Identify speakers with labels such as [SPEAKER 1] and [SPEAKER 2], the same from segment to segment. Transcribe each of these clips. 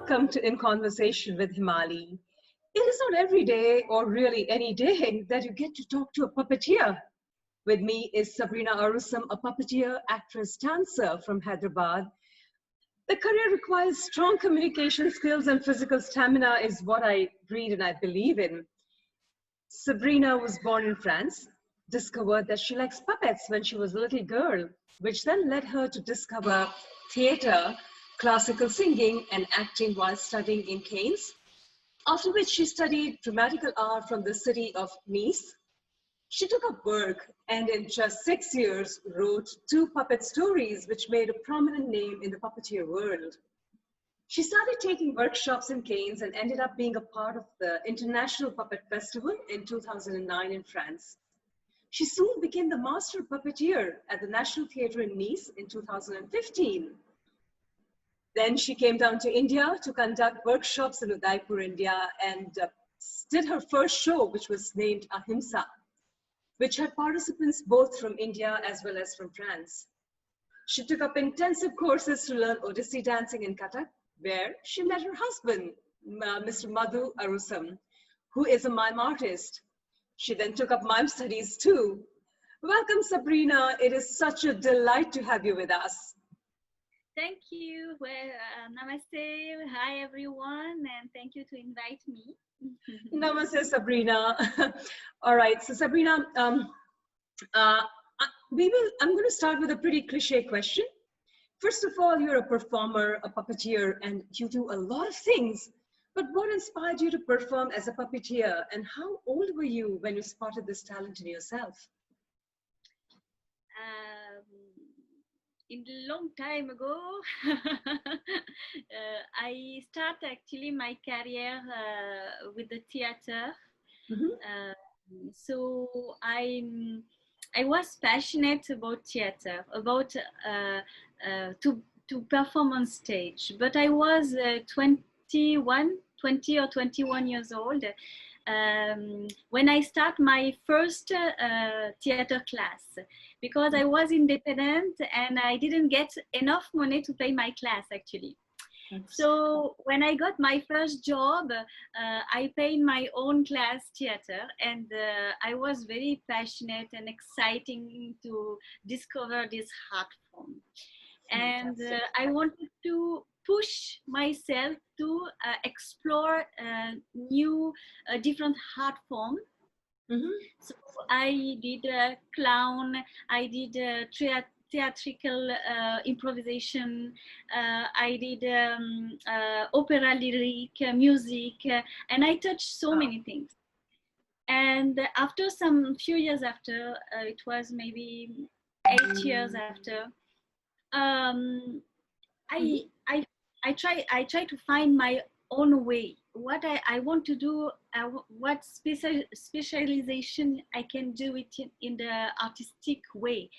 [SPEAKER 1] welcome to In Conversation with Hemali. It is not every day, or really any day, that you get to talk to a puppeteer. With me is Sabrina Arusam, a puppeteer, actress, dancer from Hyderabad. The career requires strong communication skills and physical stamina is what I read and I believe in. Sabrina was born in France, discovered that she likes puppets when she was a little girl, which then led her to discover theater, classical singing, and acting while studying in Cairns, after which she studied dramatical art from the city of Nice. She took up work and in just 6 years wrote 2 puppet stories which made a prominent name in the puppeteer world. She started taking workshops in Cairns and ended up being a part of the International Puppet Festival in 2009 in France. She soon became the master puppeteer at the National Theatre in Nice in 2015. Then she came down to India to conduct workshops in Udaipur, India, and did her first show, which was named Ahimsa, which had participants both from India as well as from France. She took up intensive courses to learn Odissi dancing in Cuttack, where she met her husband, Mr. Madhu Arusam, who is a mime artist. She then took up mime studies too. Welcome, Sabrina. It is such a delight to have you with us.
[SPEAKER 2] Thank you. Well, namaste. Hi, everyone, and thank you to invite me.
[SPEAKER 1] Namaste, Sabrina. All right, so Sabrina, I'm going to start with a pretty cliche question. First of all, you're a performer, a puppeteer, and you do a lot of things. But what inspired you to perform as a puppeteer, and how old were you when you spotted this talent in yourself?
[SPEAKER 2] In a long time ago, I started actually my career with the theater. Mm-hmm. So I was passionate about theater, about to perform on stage. But I was 20 or 21 years old when I start my first theater class, because I was independent and I didn't get enough money to pay my class actually. So when I got my first job, I paid my own class theater, and I was very passionate and exciting to discover this art form. And I wanted to push myself to explore new, different art forms. Mm-hmm. So I did clown, I did theatrical improvisation, I did opera lyric, music, and I touched so many things. And after some few years after, it was maybe 8 years after, I try to find my own way, what I want to do, what specialization I can do it in the artistic way.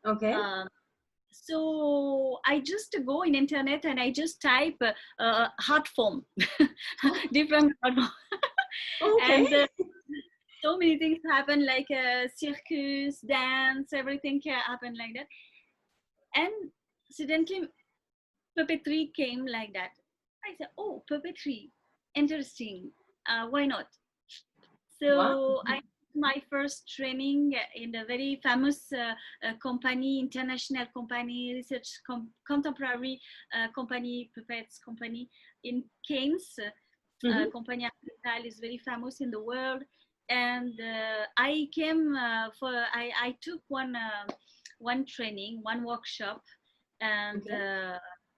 [SPEAKER 1] Okay.
[SPEAKER 2] So I just go in internet and I just type art form, different art form. Okay. And so many things happen, like circus, dance, everything happened like that. And suddenly puppetry came like that. I said, oh, puppetry, interesting. Why not? So wow. I did my first training in a very famous company, international company, research contemporary company, puppets company in Cairns. Compagnie Architecturale is very famous in the world. And I came I took one training, one workshop, and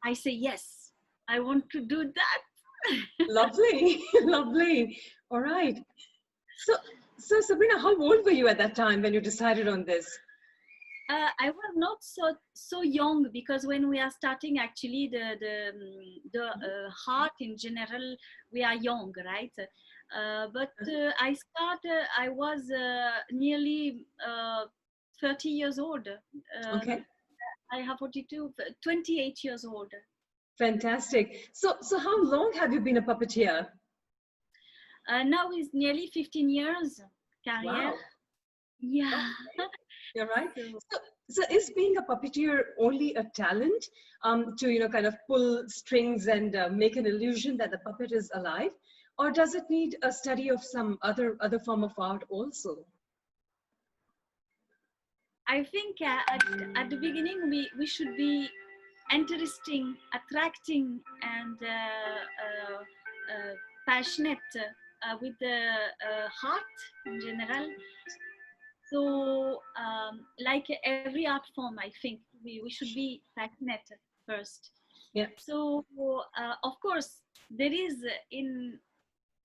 [SPEAKER 2] I say, yes, I want to do that.
[SPEAKER 1] Lovely, lovely. All right. So Sabrina, how old were you at that time when you decided on this?
[SPEAKER 2] I was not so young, because when we are starting, actually, the heart in general, we are young, right? But I was nearly 30 years old. Okay. I have 28 years old.
[SPEAKER 1] Fantastic. So how long have you been a puppeteer?
[SPEAKER 2] Now it's nearly 15 years career.
[SPEAKER 1] Wow.
[SPEAKER 2] Yeah.
[SPEAKER 1] Okay. You're right. So is being a puppeteer only a talent to, kind of pull strings and make an illusion that the puppet is alive? Or does it need a study of some other form of art also?
[SPEAKER 2] I think at the beginning we should be interesting, attracting, and passionate with the heart in general. So, like every art form, I think we should be passionate first.
[SPEAKER 1] Yeah.
[SPEAKER 2] So, of course, there is in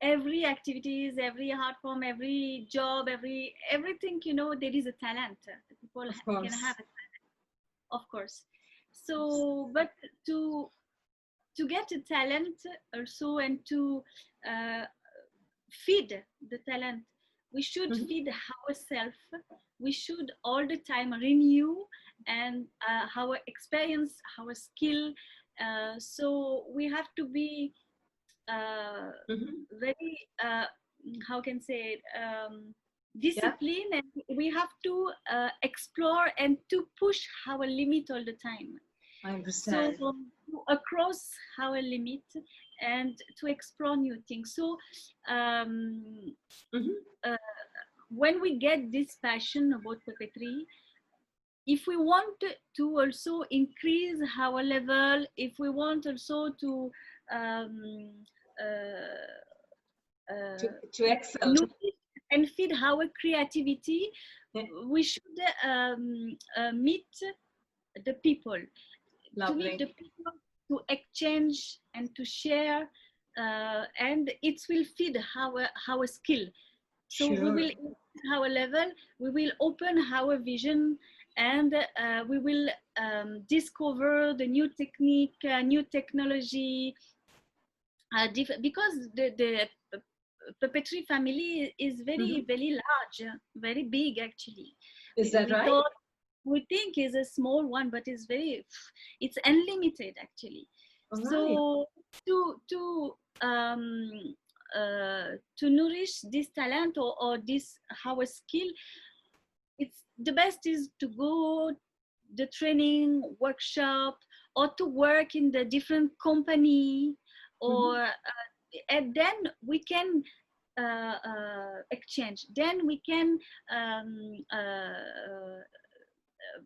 [SPEAKER 2] every activities, every art form, every job, everything, there is a talent. People
[SPEAKER 1] Of
[SPEAKER 2] can
[SPEAKER 1] course.
[SPEAKER 2] have a talent, of course. So, but to get a talent also and to uh, feed the talent, we should
[SPEAKER 1] Mhm.
[SPEAKER 2] feed ourselves. We should all the time renew and our experience, our skill. So we have to be very how can say it,
[SPEAKER 1] Yeah,
[SPEAKER 2] discipline, and we have to explore and to push our limit all the time.
[SPEAKER 1] I
[SPEAKER 2] So
[SPEAKER 1] understand.
[SPEAKER 2] across our limit and to explore new things. So
[SPEAKER 1] Mhm.
[SPEAKER 2] uh, when we get this passion about puppetry, if we want to also increase our level, if we want also to um,
[SPEAKER 1] To excel.
[SPEAKER 2] nourish and feed our creativity,
[SPEAKER 1] Yeah,
[SPEAKER 2] we should meet the people, to meet the
[SPEAKER 1] lovely.
[SPEAKER 2] people, to exchange and to share, and it will feed our skill. So we will
[SPEAKER 1] Sure.
[SPEAKER 2] increase our level, we will open our vision, and we will discover the new technique, new technology, because the puppetry family is very,
[SPEAKER 1] Mhm.
[SPEAKER 2] very large, very big actually.
[SPEAKER 1] Is that
[SPEAKER 2] We
[SPEAKER 1] right?
[SPEAKER 2] thought, we think is a small one, but it's unlimited actually.
[SPEAKER 1] All right.
[SPEAKER 2] So to um, to nourish this talent, or this our skill, it's the best is to go the training workshop, or to work in the different company,
[SPEAKER 1] Mhm.
[SPEAKER 2] or and then we can exchange, then we can um,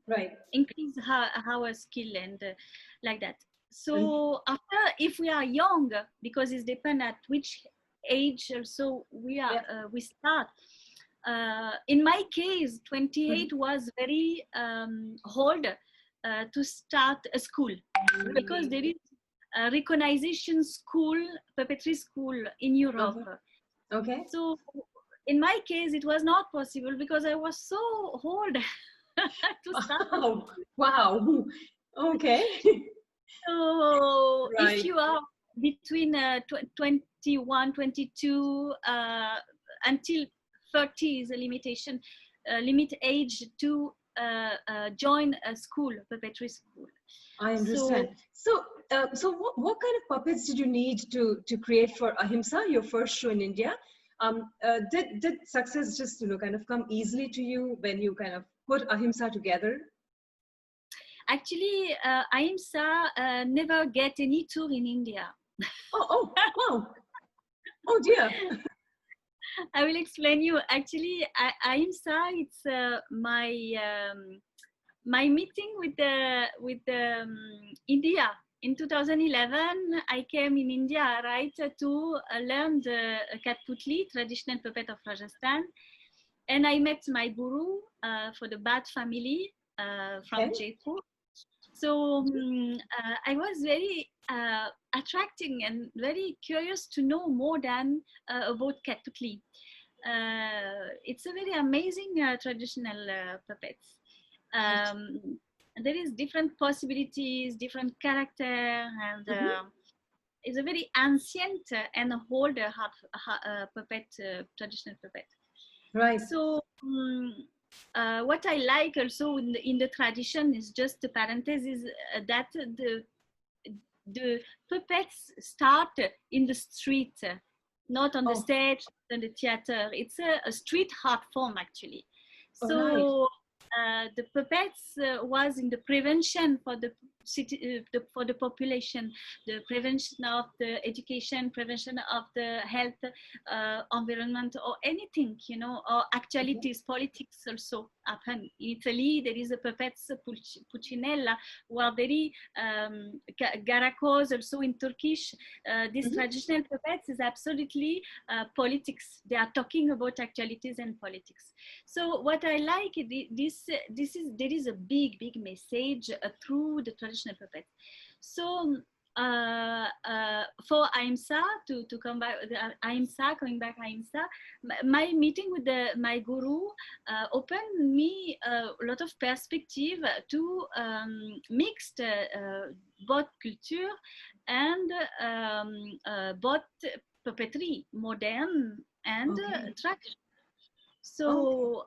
[SPEAKER 1] Right.
[SPEAKER 2] increase our skill, and like that.
[SPEAKER 1] And
[SPEAKER 2] So after, if we are young, because it depends at which age also
[SPEAKER 1] yeah.
[SPEAKER 2] we start. In my case,
[SPEAKER 1] Mhm.
[SPEAKER 2] 28 was very old to start a school, because
[SPEAKER 1] Really?
[SPEAKER 2] there is a recognition school, puppetry school in Europe.
[SPEAKER 1] Okay. Okay.
[SPEAKER 2] So in my case, it was not possible because I was so old to start the
[SPEAKER 1] Wow.
[SPEAKER 2] school.
[SPEAKER 1] Wow. Okay.
[SPEAKER 2] So if
[SPEAKER 1] Right.
[SPEAKER 2] you are between 21, 22 until 30 is a limitation, limit age to join a school, puppetry school.
[SPEAKER 1] I
[SPEAKER 2] So
[SPEAKER 1] understand. So, so what kind of puppets did you need to create for Ahimsa, your first show in India? Did success just kind of come easily to you when you kind of put Ahimsa together?
[SPEAKER 2] actually, Ahimsa never get any tour in India.
[SPEAKER 1] Oh, oh, wow. Oh dear.
[SPEAKER 2] I will explain you. Actually, Ahimsa, it's my meeting with India. In 2011, I came in India, right, to learn the Kathputli, traditional puppet of Rajasthan. And I met my guru for the Bhatt family from
[SPEAKER 1] Okay.
[SPEAKER 2] Jaipur. So I was very attracting and very curious to know more than about Kathputli. It's a very amazing traditional puppets.
[SPEAKER 1] Right.
[SPEAKER 2] There is different possibilities, different character, and
[SPEAKER 1] Mm-hmm.
[SPEAKER 2] it's a very ancient and older puppet, traditional puppet.
[SPEAKER 1] Right.
[SPEAKER 2] So what I like also in the tradition is just a parenthesis, that the puppets start in the street, not on the
[SPEAKER 1] Oh,
[SPEAKER 2] stage, in the theater. It's a street art form actually.
[SPEAKER 1] all right.
[SPEAKER 2] So the puppets was in the prevention for the city, for the population, the prevention of the education, prevention of the health, environment, or anything, you know, or actualities, politics also happen. In Italy, there is a puppets Puccinella, who are very Garakos also in Turkish. This traditional puppets is absolutely politics. They are talking about actualities and politics. So what I like, there is a big message through the traditional puppets. So for Ahimsa, to come back, Ahimsa, coming back Ahimsa, my meeting with my guru opened me a lot of perspective to mixed both culture and both puppetry, modern and traditional. So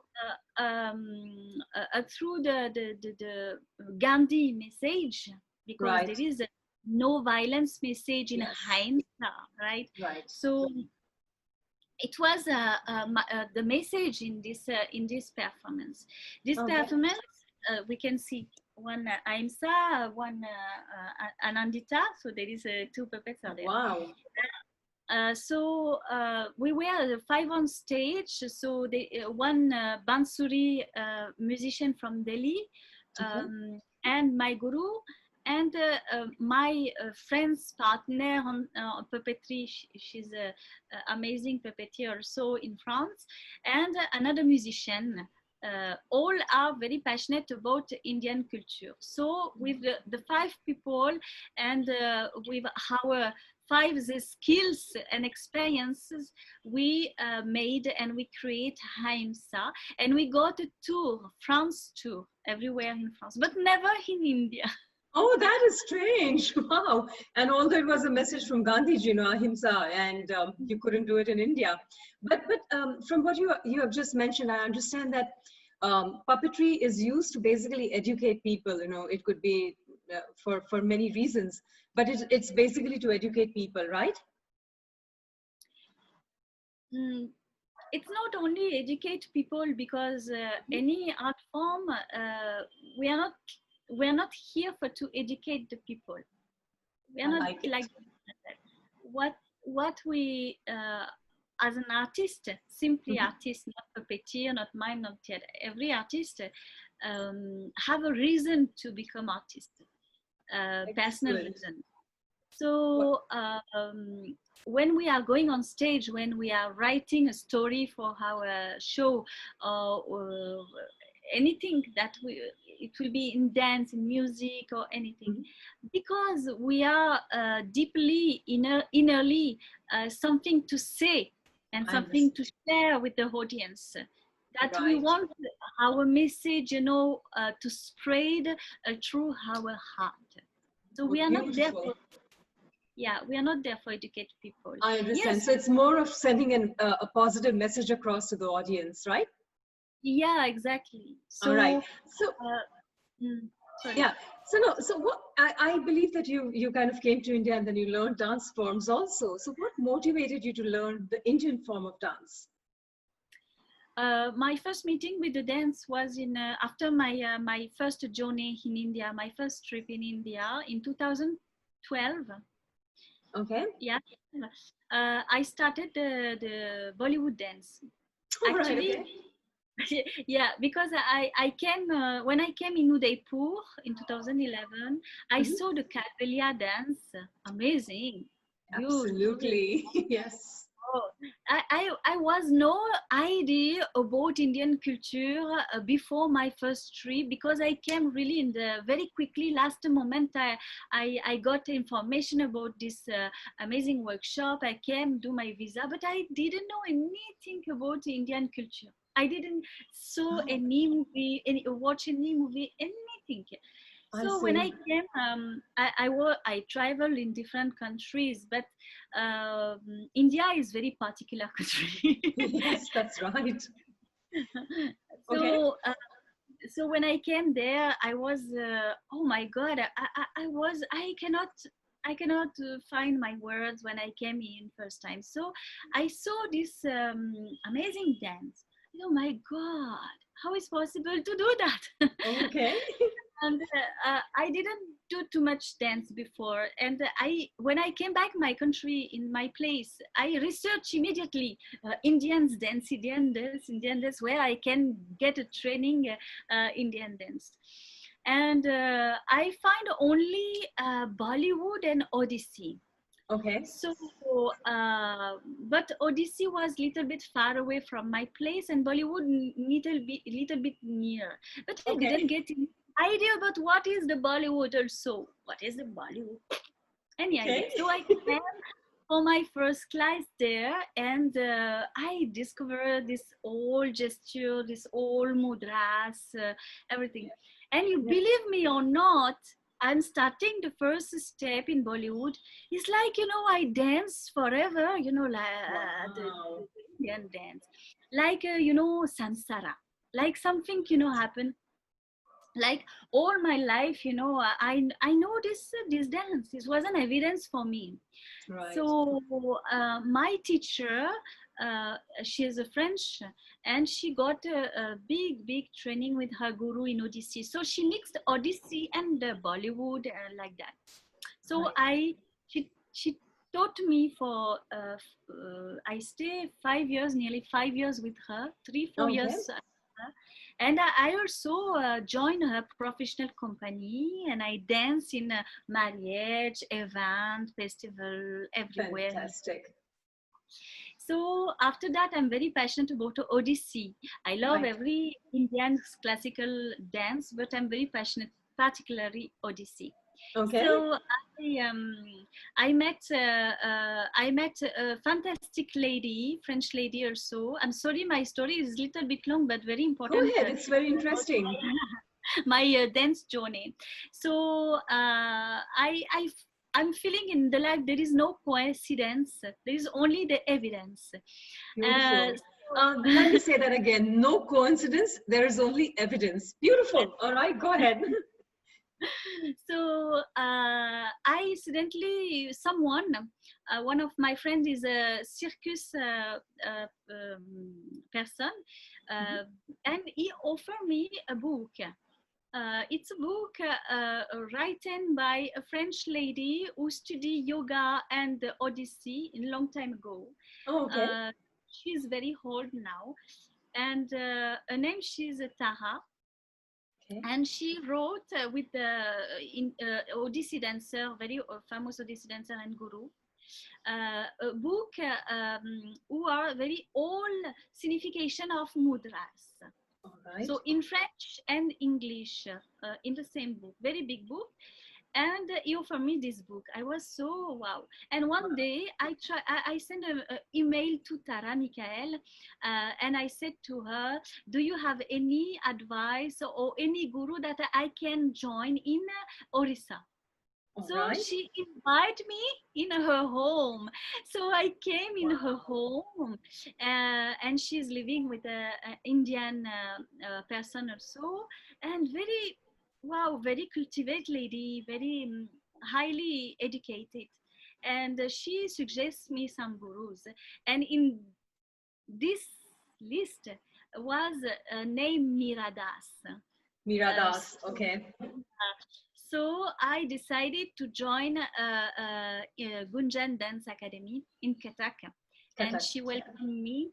[SPEAKER 2] through the Gandhi message, because there is a no violence message in Ahimsa, right? So it was the message in this performance. This performance, we can see one Ahimsa, one Anandita. So there is two puppets are there.
[SPEAKER 1] Wow.
[SPEAKER 2] So we were 5 on stage. So one Bansuri musician from Delhi, and my guru, and my friend's partner on puppetry. She's an amazing puppeteer also in France, and another musician. All are very passionate about Indian culture. So with the 5 people and with our 5 the skills and experiences, we made and we create Ahimsa, and we got a tour, France tour, everywhere in France, but never in India.
[SPEAKER 1] Oh, that is strange. Wow. And although it was a message from Gandhiji, you know, Ahimsa, and you couldn't do it in India. But from what you have just mentioned, I understand that puppetry is used to basically educate people. You know, it could be for many reasons, but it's basically to educate people, right?
[SPEAKER 2] It's not only educate people, because any art form, we are not here to educate the people. We are not like that. What we as an artist, simply artist, not puppeteer, not mime, not theater. Every artist have a reason to become artist, personal reason. So when we are going on stage, when we are writing a story for our show, or anything that it will be in dance, in music, or anything, because we are deeply innerly something to say and something to share with the audience, that we want our message, you know, to spread through our heart. So we are not there for, we are not there for educate people.
[SPEAKER 1] I understand. So it's more of sending a positive message across to the audience, right?
[SPEAKER 2] Yeah, exactly. So,
[SPEAKER 1] all right. So,
[SPEAKER 2] sorry.
[SPEAKER 1] Yeah. So what I believe that you kind of came to India and then you learned dance forms also. So what motivated you to learn the Indian form of dance?
[SPEAKER 2] My first meeting with the dance was in after my first journey in India, my first trip in India in 2012.
[SPEAKER 1] Okay.
[SPEAKER 2] Yeah. I started the Bollywood dance.
[SPEAKER 1] Oh,
[SPEAKER 2] Actually.
[SPEAKER 1] Right, okay.
[SPEAKER 2] Yeah, because I came when I came in Udaipur in 2011, I saw the Kathvalia dance. Amazing.
[SPEAKER 1] Absolutely. Yes.
[SPEAKER 2] Oh, I was no idea about Indian culture before my first trip, because I came really in the very quickly last moment. I got information about this amazing workshop. I came do my visa, but I didn't know anything about Indian culture. I didn't saw any movie, watch any movie, anything. So when I came, I traveled in different countries, but India is very particular country.
[SPEAKER 1] Yes, that's right.
[SPEAKER 2] So, so when I came there, I was, oh my God, I cannot find my words when I came in first time. So I saw this amazing dance. Oh my God, how is possible to do that?
[SPEAKER 1] Okay.
[SPEAKER 2] And I didn't do too much dance before, and when I came back my country, in my place, I researched immediately Indian dance, where I can get a training Indian dance. And I find only Bollywood and Odissi.
[SPEAKER 1] Okay.
[SPEAKER 2] So, but Odyssey was little bit far away from my place, and Bollywood little bit near. But I didn't
[SPEAKER 1] Okay.
[SPEAKER 2] get any idea about what is the Bollywood also. What is the Bollywood? Any idea?
[SPEAKER 1] Okay.
[SPEAKER 2] So I came for my first class there, and I discovered this old gesture, this old mudras, everything. And you
[SPEAKER 1] Yeah.
[SPEAKER 2] believe me or not, I'm starting the first step in Bollywood. It's like, I dance forever, like the
[SPEAKER 1] Wow.
[SPEAKER 2] Indian dance, like, samsara, like something, happened. Like all my life, I know this dance. This was an evidence for me.
[SPEAKER 1] Right.
[SPEAKER 2] So my teacher, she is a French, and she got a big training with her guru in Odyssey. So she mixed Odyssey and Bollywood, like that. So
[SPEAKER 1] Right.
[SPEAKER 2] she taught me for I stay 5 years, nearly 5 years with her, 3 4 years.
[SPEAKER 1] Okay.
[SPEAKER 2] And I also joined her professional company, and I dance in a marriage, event, festival, everywhere.
[SPEAKER 1] Fantastic.
[SPEAKER 2] So after that, I'm very passionate about Odissi. I love
[SPEAKER 1] Right.
[SPEAKER 2] every Indian classical dance, but I'm very passionate, particularly Odissi.
[SPEAKER 1] Okay.
[SPEAKER 2] So I met a fantastic lady, French lady also. I'm sorry, my story is a little bit long, but very
[SPEAKER 1] Go
[SPEAKER 2] important
[SPEAKER 1] ahead. It's very
[SPEAKER 2] about
[SPEAKER 1] interesting.
[SPEAKER 2] my dance journey. So I'm feeling in the life there is no coincidence. There is only the evidence. Uh,
[SPEAKER 1] Beautiful.
[SPEAKER 2] so
[SPEAKER 1] Let me say that again. No coincidence. There is only evidence. Beautiful. All right. Go ahead.
[SPEAKER 2] so I accidentally one of my friends is a circus person, uh, and he offered me a book. It's a book written by a French lady who studied yoga and Odyssey a long time ago.
[SPEAKER 1] Oh, okay.
[SPEAKER 2] She's very old now, and her name she's Tara,
[SPEAKER 1] Okay.
[SPEAKER 2] and she wrote with the Odissi dancer, very famous Odissi dancer and guru, a book who are very old signification of mudras.
[SPEAKER 1] All right.
[SPEAKER 2] So in French and English, in the same book, very big book. And he offered me this book. I was so wow. And one day I sent an email to Tara Michael, and I said to her, do you have any advice or any guru that I can join in Orissa?
[SPEAKER 1] All
[SPEAKER 2] So
[SPEAKER 1] right.
[SPEAKER 2] she invited me in her home. So I came in her home, and she's living with an Indian person also, and very, wow, very cultivated lady, very highly educated. And she suggests me some gurus. And in this list was named Miradas.
[SPEAKER 1] Miradas. Okay.
[SPEAKER 2] So I decided to join Gunjan Dance Academy in Katak, and
[SPEAKER 1] Katak.
[SPEAKER 2] she welcomed me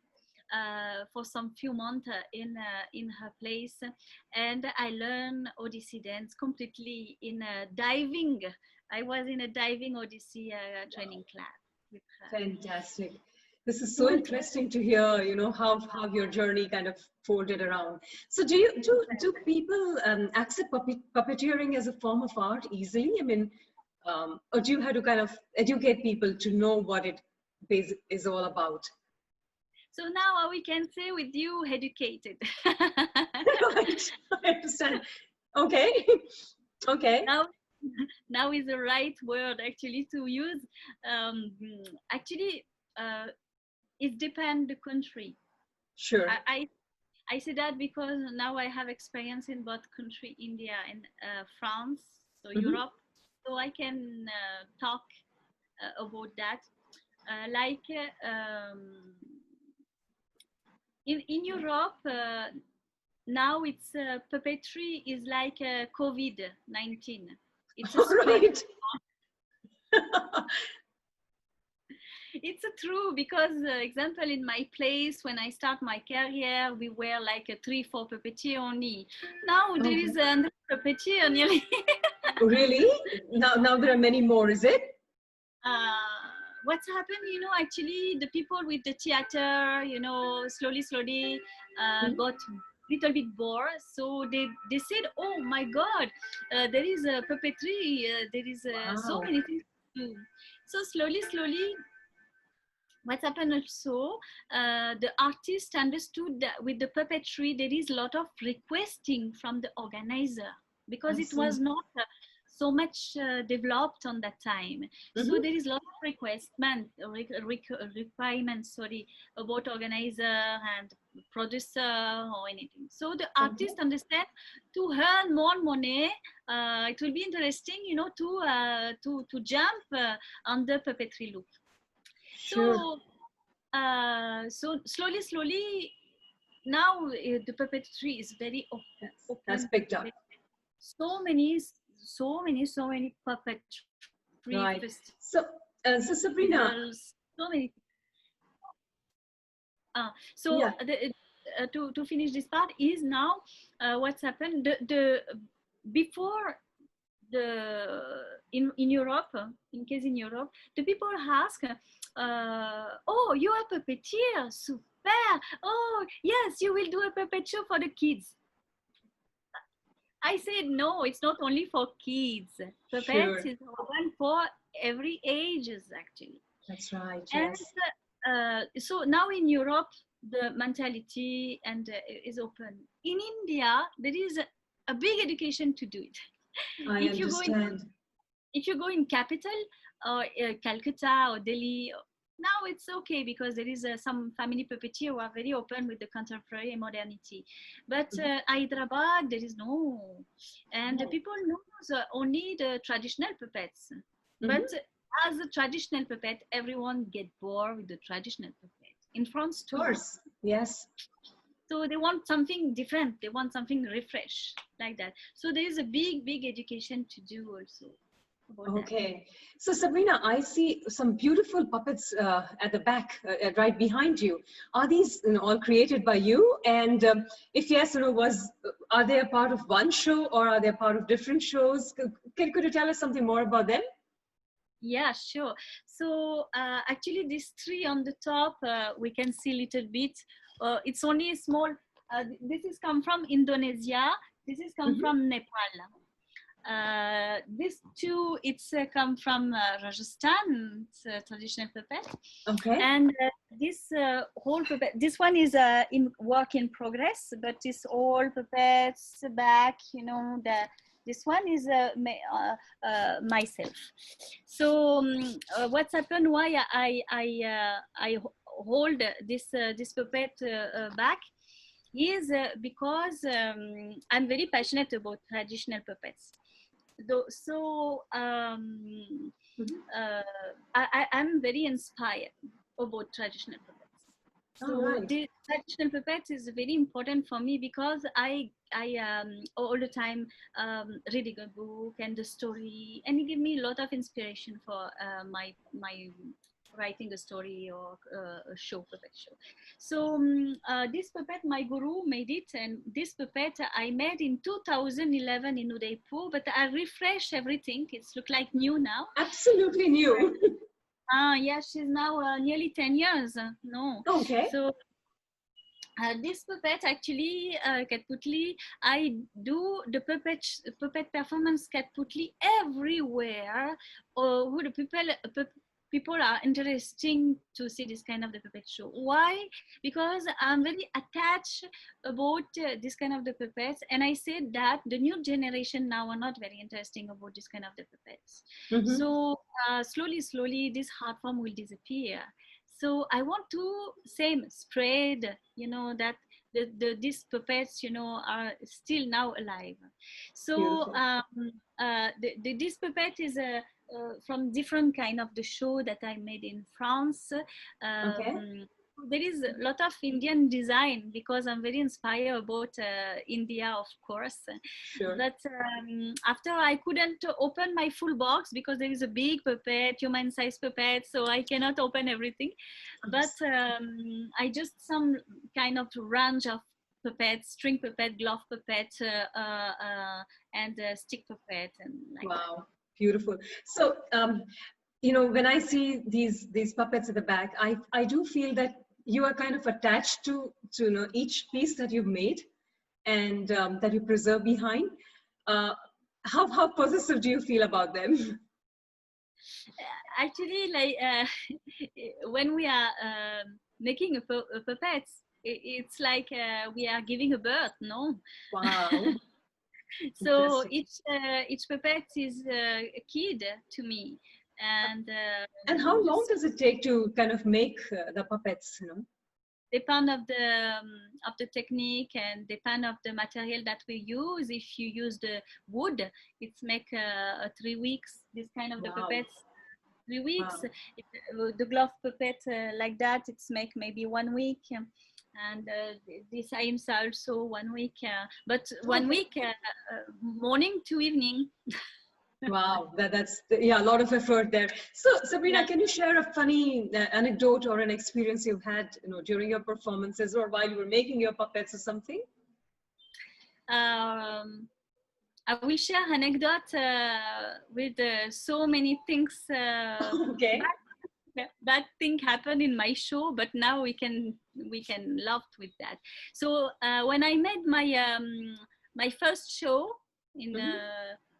[SPEAKER 2] for some few months in her place, and I learned Odissi dance completely in diving. I was in a diving Odissi training class with her.
[SPEAKER 1] Fantastic. This is so
[SPEAKER 2] So
[SPEAKER 1] interesting to hear, how your journey kind of folded around. So do people accept puppeteering as a form of art easily? I mean, or do you have to kind of educate people to know what it is all about?
[SPEAKER 2] so now we can say with you educated.
[SPEAKER 1] Right. I understand. Okay. Okay.
[SPEAKER 2] now now is the right word actually to use. um, Actually, it depends the country.
[SPEAKER 1] Sure.
[SPEAKER 2] I say that because now I have experience in both country, India and France, so
[SPEAKER 1] Hmm.
[SPEAKER 2] Europe, so I can talk about that. Like in Europe, now it's puppetry is like COVID-19. It's a
[SPEAKER 1] All
[SPEAKER 2] spread.
[SPEAKER 1] right.
[SPEAKER 2] It's a true because, example, in my place when I start my career, we were like a 3-4 puppeteer only. Now there is
[SPEAKER 1] Okay.
[SPEAKER 2] a puppeteer nearly.
[SPEAKER 1] Really? Now there are many more, is it?
[SPEAKER 2] What's happened, actually the people with the theater, slowly
[SPEAKER 1] Mhm.
[SPEAKER 2] got little bit bored, so they said, oh my god, there is a puppetry, there is so
[SPEAKER 1] Wow.
[SPEAKER 2] many things to do. So slowly what's happened also, the artist understood that with the puppetry there is a lot of requesting from the organizer, because
[SPEAKER 1] I
[SPEAKER 2] it was
[SPEAKER 1] see.
[SPEAKER 2] not so much developed on that time. So
[SPEAKER 1] Hmm.
[SPEAKER 2] there is a lot of requirements, sorry, about organizer and producer or anything. So the
[SPEAKER 1] Okay.
[SPEAKER 2] artist understand, to earn more money, it will be interesting, to jump on the puppetry loop.
[SPEAKER 1] Sure.
[SPEAKER 2] So slowly, now the puppetry is very
[SPEAKER 1] Has
[SPEAKER 2] open.
[SPEAKER 1] picked up.
[SPEAKER 2] So many puppetry
[SPEAKER 1] Right.
[SPEAKER 2] festivals,
[SPEAKER 1] So, so
[SPEAKER 2] so
[SPEAKER 1] Sabrina,
[SPEAKER 2] many. So
[SPEAKER 1] yeah.
[SPEAKER 2] to finish this part is now, what's happened, the before the in Europe, in case in Europe, the people ask, oh, you are a puppeteer, super. Oh, yes, you will do a puppet show for the kids. I said, no, it's not only for kids. Puppets
[SPEAKER 1] Sure.
[SPEAKER 2] is open for every ages, actually.
[SPEAKER 1] That's right.
[SPEAKER 2] And
[SPEAKER 1] Yes.
[SPEAKER 2] so now in Europe, the mentality and is open. In India, there is a big education to do it.
[SPEAKER 1] I
[SPEAKER 2] If you go in
[SPEAKER 1] understand.
[SPEAKER 2] if you go in capital, or Calcutta or Delhi, now it's okay because there is some family puppeteer who are very open with the contemporary modernity. But
[SPEAKER 1] Mhm.
[SPEAKER 2] Hyderabad, there is no, and the
[SPEAKER 1] Oh.
[SPEAKER 2] people knows only the traditional puppets. But
[SPEAKER 1] Mhm.
[SPEAKER 2] as a traditional puppet, everyone get bored with the traditional puppet. In France
[SPEAKER 1] Of
[SPEAKER 2] too.
[SPEAKER 1] course. Yes.
[SPEAKER 2] So they want something different. They want something refresh like that. So there is a big education to do also about that.
[SPEAKER 1] Okay. So Sabrina, I see some beautiful puppets at the back, right behind you. Are these, all created by you? And if yes, are they a part of one show or are they a part of different shows? Could you tell us something more about them?
[SPEAKER 2] Yeah, sure. So actually, these three on the top, we can see a little bit. It's only a small. This is come from Indonesia. This is come
[SPEAKER 1] Hmm.
[SPEAKER 2] from Nepal. These two, it's come from Rajasthan. It's a traditional puppet,
[SPEAKER 1] Okay.
[SPEAKER 2] and this whole puppet. This one is in work in progress, but this all puppets back. The this one is myself. So what's happened? Why I hold this puppet back is because I'm very passionate about traditional puppets. So
[SPEAKER 1] Hmm.
[SPEAKER 2] I'm very inspired about traditional puppets.
[SPEAKER 1] All
[SPEAKER 2] So
[SPEAKER 1] right.
[SPEAKER 2] the traditional puppets is very important for me because I all the time reading a book and the story, and it give me a lot of inspiration for my writing a story or a show, puppet show. So this puppet, my guru made it, and this puppet I made in 2011 in Udaipur, but I refresh everything. It's look like new now.
[SPEAKER 1] Absolutely new.
[SPEAKER 2] Yeah, she's now nearly 10 years. No.
[SPEAKER 1] Okay.
[SPEAKER 2] So this puppet actually, Katputli, I do the puppet performance Katputli everywhere. Who the people are interesting to see this kind of the puppet show. Why? Because I'm very attached about this kind of the puppets, and I said that the new generation now are not very interesting about this kind of the puppets.
[SPEAKER 1] Hmm.
[SPEAKER 2] So slowly, this art form will disappear. So I want to same spread, that these puppets, are still now alive. So
[SPEAKER 1] Beautiful.
[SPEAKER 2] this puppet is from different kind of the show that I made in France.
[SPEAKER 1] Okay.
[SPEAKER 2] there is a lot of Indian design because I'm very inspired about India, of course.
[SPEAKER 1] Sure.
[SPEAKER 2] But after I couldn't open my full box because there is a big puppet, human-sized puppet, so I cannot open everything. But I just some kind of range of puppets, string puppet, glove puppet, and stick puppet, and like
[SPEAKER 1] Wow,
[SPEAKER 2] that.
[SPEAKER 1] beautiful. So, when I see these puppets at the back, I do feel that you are kind of attached to each piece that you've made and that you preserve behind. How possessive do you feel about them?
[SPEAKER 2] Actually, like when we are making a puppet, it's like we are giving a birth, no?
[SPEAKER 1] Wow,
[SPEAKER 2] So
[SPEAKER 1] fantastic.
[SPEAKER 2] each puppet is a kid to me, and
[SPEAKER 1] And how long
[SPEAKER 2] so
[SPEAKER 1] does it take to kind of make the puppets?
[SPEAKER 2] depend of the technique and depend of the material that we use. If you use the wood, it's make 3 weeks. This kind of the
[SPEAKER 1] Wow,
[SPEAKER 2] puppets 3 weeks.
[SPEAKER 1] wow.
[SPEAKER 2] If, the glove puppet like that, it's make maybe 1 week. And this Ahimsa also 1 week, but one
[SPEAKER 1] Okay.
[SPEAKER 2] week morning to evening.
[SPEAKER 1] Wow, that's yeah, a lot of effort there. So, Sabrina,
[SPEAKER 2] Yeah.
[SPEAKER 1] can you share a funny anecdote or an experience you've had, during your performances or while you were making your puppets or something?
[SPEAKER 2] Um, I will share anecdote with so many things
[SPEAKER 1] Okay.
[SPEAKER 2] bad thing happened in my show, but now we can laugh with that. So when I made my first show in
[SPEAKER 1] Mhm.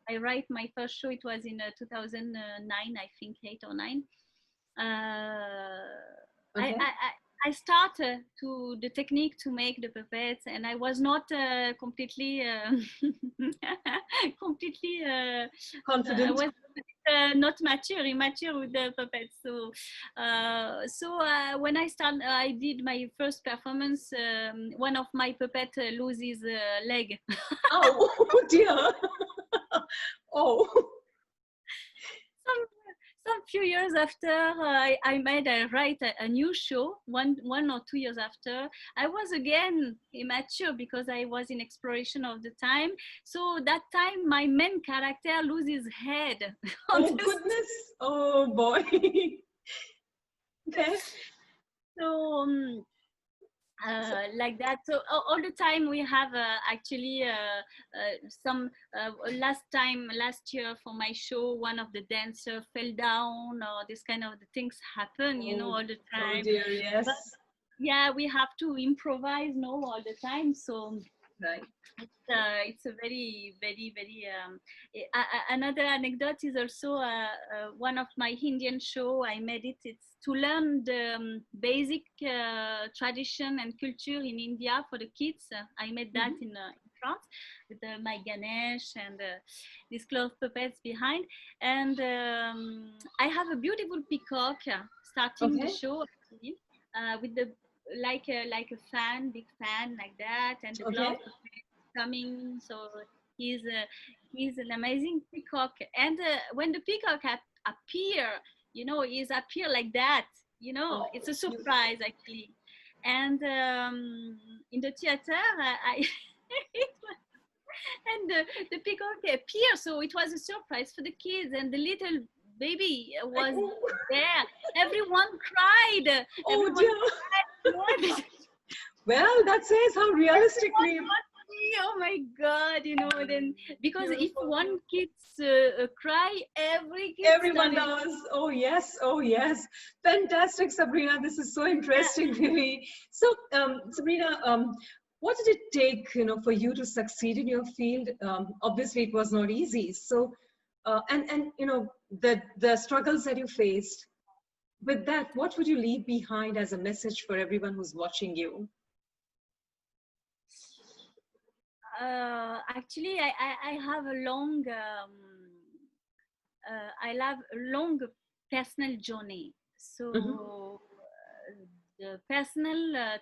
[SPEAKER 2] I write my first show, it was in 2009, I think 8 or 9. I,
[SPEAKER 1] Okay.
[SPEAKER 2] I, I I started to the technique to make the puppets, and I was not completely completely. I
[SPEAKER 1] Confident.
[SPEAKER 2] was not immature with the puppets. So, when I started, I did my first performance. One of my puppet loses leg.
[SPEAKER 1] Oh, oh dear. Oh.
[SPEAKER 2] some some few years after I write a new show. One or 2 years after, I was again immature because I was in exploration of the time. So that time my main character loses head on
[SPEAKER 1] Oh
[SPEAKER 2] this.
[SPEAKER 1] goodness. Oh boy. Okay.
[SPEAKER 2] So like that. So all the time we have actually some last year for my show, one of the dancer fell down, or this kind of the things happen,
[SPEAKER 1] Oh,
[SPEAKER 2] all the
[SPEAKER 1] oh
[SPEAKER 2] time.
[SPEAKER 1] dear,
[SPEAKER 2] But
[SPEAKER 1] yes.
[SPEAKER 2] yeah, we have to improvise, no, all the time. So
[SPEAKER 1] Right.
[SPEAKER 2] it's a very another anecdote is also one of my Indian show. I made it. It's to learn the basic tradition and culture in India for the kids. I made that
[SPEAKER 1] Mhm.
[SPEAKER 2] in France with my Ganesh and these cloth puppets behind. And I have a beautiful peacock starting the
[SPEAKER 1] Okay.
[SPEAKER 2] show actually, with the like a fan, big fan like that, and the glove
[SPEAKER 1] Okay.
[SPEAKER 2] coming. So he's uh, he's an amazing peacock. And when the peacock appear, he's appear like that.
[SPEAKER 1] Oh,
[SPEAKER 2] It's a
[SPEAKER 1] you.
[SPEAKER 2] surprise actually. And in the theater, and the peacock appear. So it was a surprise for the kids, and the little baby was
[SPEAKER 1] Oh,
[SPEAKER 2] there. Everyone cried.
[SPEAKER 1] oh
[SPEAKER 2] Everyone
[SPEAKER 1] dear.
[SPEAKER 2] cried.
[SPEAKER 1] Well, that says how
[SPEAKER 2] Everyone
[SPEAKER 1] realistically
[SPEAKER 2] was me. Oh my god, then because if
[SPEAKER 1] beautiful.
[SPEAKER 2] one kid cry, every kid
[SPEAKER 1] Everyone
[SPEAKER 2] started.
[SPEAKER 1] does. Oh yes, oh yes. Fantastic, Sabrina. This is so
[SPEAKER 2] Yeah.
[SPEAKER 1] interesting, really. So, Sabrina, what did it take, for you to succeed in your field? Obviously, it was not easy. So, and the struggles that you faced. With that, what would you leave behind as a message for everyone who's watching you?
[SPEAKER 2] Actually, I have a long I have a long personal journey.
[SPEAKER 1] Mhm.
[SPEAKER 2] So the personal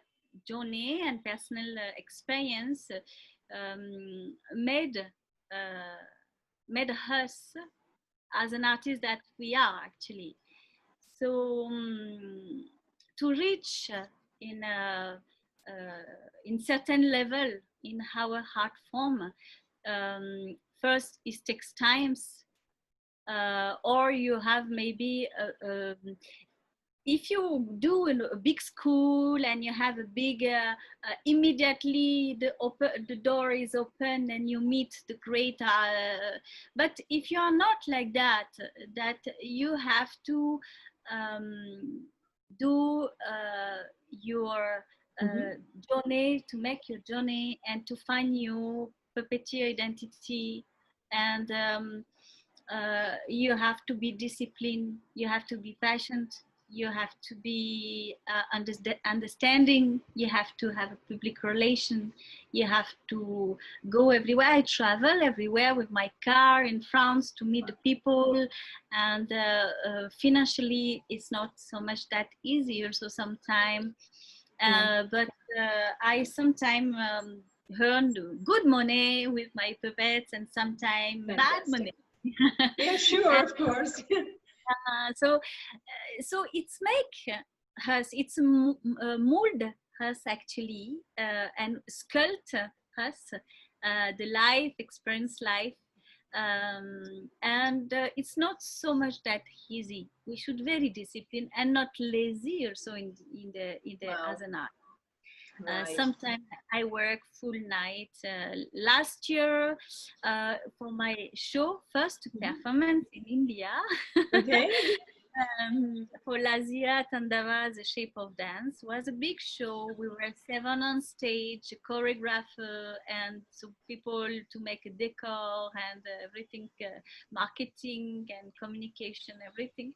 [SPEAKER 2] journey and personal experience made us as an artist that we are actually. So to reach in certain level in our art form. First, it takes times, or you have maybe if you do in a big school and you have a big immediately the door is open and you meet the great but if you are not like that, that you have to do your journey, to make your journey and to find your puppeteer identity. And you have to be disciplined, you have to be patient, you have to be understanding, you have to have a public relation, you have to go everywhere. I travel everywhere with my car in France to meet the people, and financially it's not so much that easy also sometimes. But I sometimes earn good money with my puppets and sometimes bad money.
[SPEAKER 1] Yeah, sure, of course.
[SPEAKER 2] So it's make us, it's mold us actually, and sculpt us, the life experience life, and it's not so much that easy. We should very disciplined and not lazy also in the
[SPEAKER 1] Wow.
[SPEAKER 2] as an art.
[SPEAKER 1] Right.
[SPEAKER 2] Sometimes I work full night. Last year, for my show, first performance in India,
[SPEAKER 1] Okay.
[SPEAKER 2] for Lazia Tandava, The Shape of Dance, was a big show. We were 7 on stage, a choreographer, and so people to make a decor and everything, marketing and communication, everything.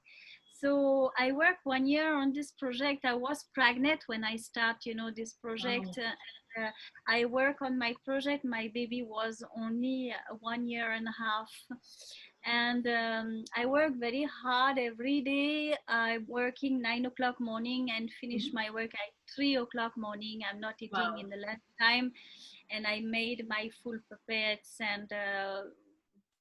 [SPEAKER 2] So I worked 1 year on this project. I was pregnant when I start, this project.
[SPEAKER 1] Wow.
[SPEAKER 2] I work on my project. My baby was only 1 year and a half. And I work very hard every day. I'm working 9 o'clock morning and finish my work at 3 o'clock morning. I'm not eating in the lunch time. And I made my full puppets, and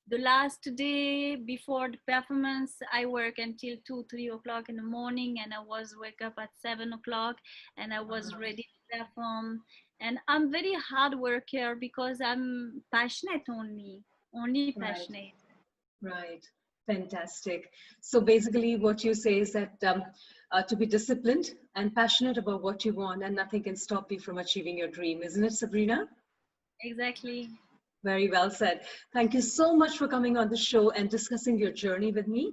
[SPEAKER 2] the last day before the performance, I work until 2-3 o'clock in the morning, and I was wake up at 7 o'clock, and I was ready to perform. And I'm very hard worker because I'm passionate only passionate.
[SPEAKER 1] Right. Fantastic. So basically what you say is that to be disciplined and passionate about what you want, and nothing can stop you from achieving your dream, isn't it, Sabrina?
[SPEAKER 2] Exactly.
[SPEAKER 1] Very well said. Thank you so much for coming on the show and discussing your journey with me.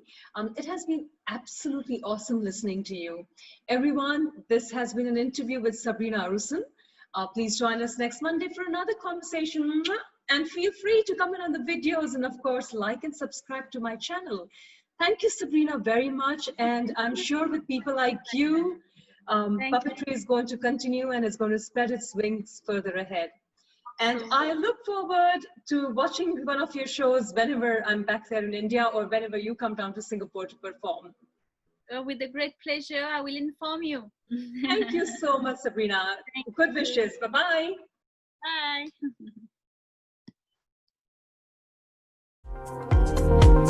[SPEAKER 1] It has been absolutely awesome listening to you. Everyone, this has been an interview with Sabrina Arusam. Please join us next Monday for another conversation. And feel free to comment on the videos and, of course, like and subscribe to my channel. Thank you, Sabrina, very much. And I'm sure with people like you, puppetry is going to continue and it's going to spread its wings further ahead. And I look forward to watching one of your shows whenever I'm back there in India or whenever you come down to Singapore to perform.
[SPEAKER 2] With a great pleasure, I will inform you.
[SPEAKER 1] Thank you so much, Sabrina. Good wishes. Bye-bye.
[SPEAKER 2] Bye.